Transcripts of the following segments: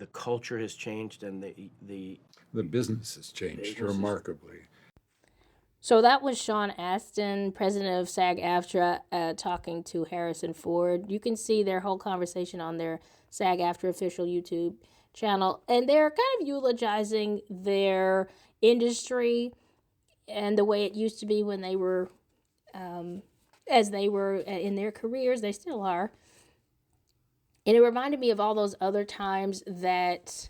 the culture has changed and the business has changed business remarkably. So that was Sean Astin, president of SAG-AFTRA, talking to Harrison Ford. You can see their whole conversation on their SAG-AFTRA official YouTube channel. And they're kind of eulogizing their industry and the way it used to be when they were, as they were in their careers. They still are. And it reminded me of all those other times that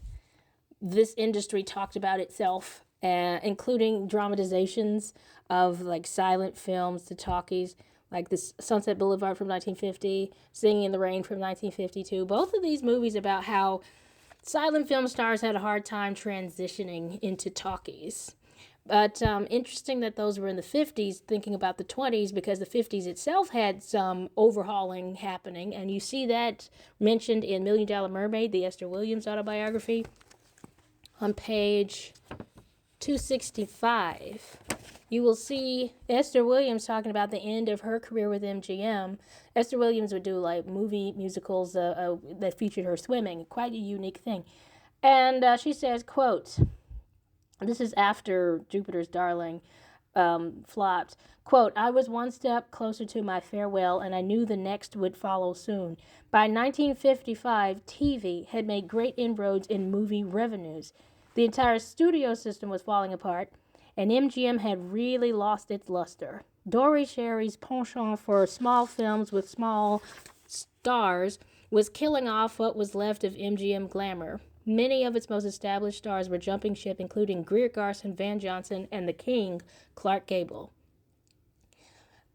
this industry talked about itself, including dramatizations of like silent films, the talkies, like this Sunset Boulevard from 1950, Singing in the Rain from 1952. Both of these movies about how silent film stars had a hard time transitioning into talkies. But interesting that those were in the 50s, thinking about the 20s, because the 50s itself had some overhauling happening. And you see that mentioned in Million Dollar Mermaid, the Esther Williams autobiography, on page 265. You will see Esther Williams talking about the end of her career with MGM. Esther Williams would do like movie musicals that featured her swimming, quite a unique thing. And she says, quote, this is after Jupiter's Darling flopped. Quote, I was one step closer to my farewell, and I knew the next would follow soon. By 1955, TV had made great inroads in movie revenues. The entire studio system was falling apart, and MGM had really lost its luster. Dory Sherry's penchant for small films with small stars was killing off what was left of MGM glamour. Many of its most established stars were jumping ship, including Greer Garson, Van Johnson, and the King, Clark Gable.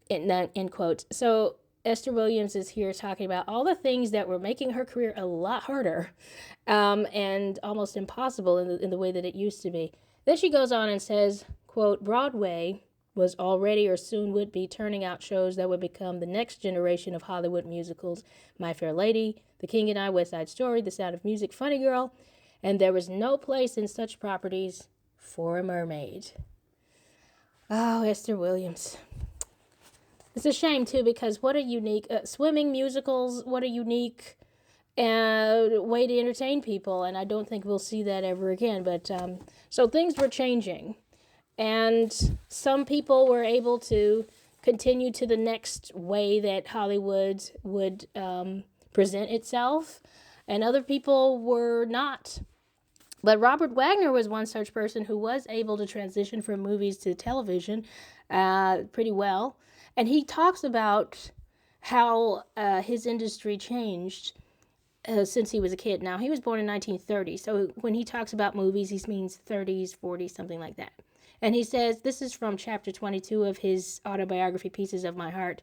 End quote. So Esther Williams is here talking about all the things that were making her career a lot harder and almost impossible in the way that it used to be. Then she goes on and says, quote, Broadway was already or soon would be turning out shows that would become the next generation of Hollywood musicals. My Fair Lady, The King and I, West Side Story, The Sound of Music, Funny Girl, and there was no place in such properties for a mermaid. Oh, Esther Williams. It's a shame, too, because what a unique, swimming musicals, what a unique way to entertain people, and I don't think we'll see that ever again. But so things were changing. And some people were able to continue to the next way that Hollywood would present itself, and other people were not. But Robert Wagner was one such person who was able to transition from movies to television pretty well. And he talks about how his industry changed since he was a kid. Now, he was born in 1930, so when he talks about movies, he means 30s, 40s, something like that. And he says, this is from chapter 22 of his autobiography, Pieces of My Heart.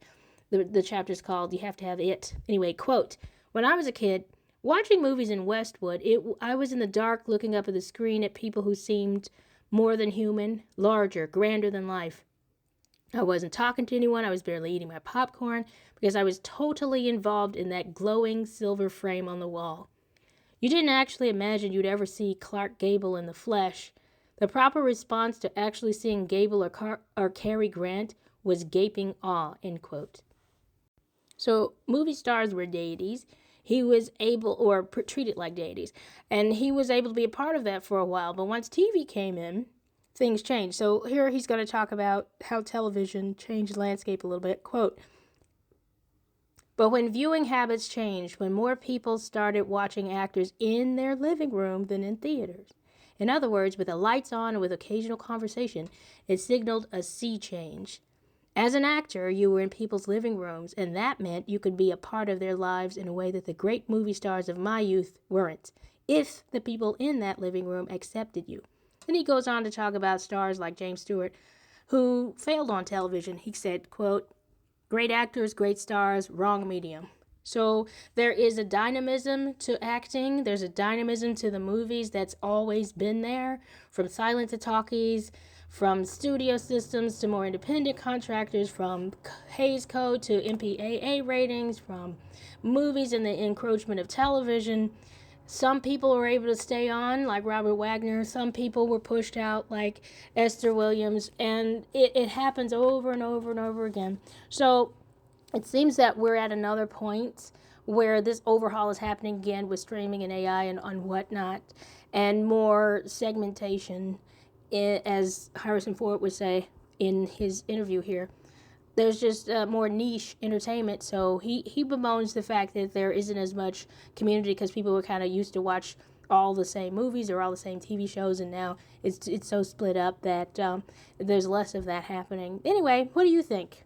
The chapter's called You Have to Have It. Anyway, quote, when I was a kid, watching movies in Westwood, I was in the dark looking up at the screen at people who seemed more than human, larger, grander than life. I wasn't talking to anyone. I was barely eating my popcorn because I was totally involved in that glowing silver frame on the wall. You didn't actually imagine you'd ever see Clark Gable in the flesh. The proper response to actually seeing Gable or Cary Grant was gaping awe, end quote. So movie stars were deities. He was able, or treated like deities, and he was able to be a part of that for a while. But once TV came in, things changed. So here he's going to talk about how television changed the landscape a little bit. Quote, but when viewing habits changed, when more people started watching actors in their living room than in theaters, in other words, with the lights on and with occasional conversation, it signaled a sea change. As an actor, you were in people's living rooms, and that meant you could be a part of their lives in a way that the great movie stars of my youth weren't, if the people in that living room accepted you. Then he goes on to talk about stars like James Stewart, who failed on television. He said, quote, great actors, great stars, wrong medium. So there is a dynamism to acting. There's a dynamism to the movies that's always been there, from silent to talkies, from studio systems to more independent contractors, from Hays Code to MPAA ratings, from movies and the encroachment of television. Some people were able to stay on, like Robert Wagner. Some people were pushed out, like Esther Williams. And it happens over and over and over again. So it seems that we're at another point where this overhaul is happening again with streaming and AI and on whatnot, and more segmentation, as Harrison Ford would say in his interview here. There's just more niche entertainment, so he bemoans the fact that there isn't as much community because people were kind of used to watch all the same movies or all the same TV shows, and now it's so split up that there's less of that happening. Anyway, what do you think?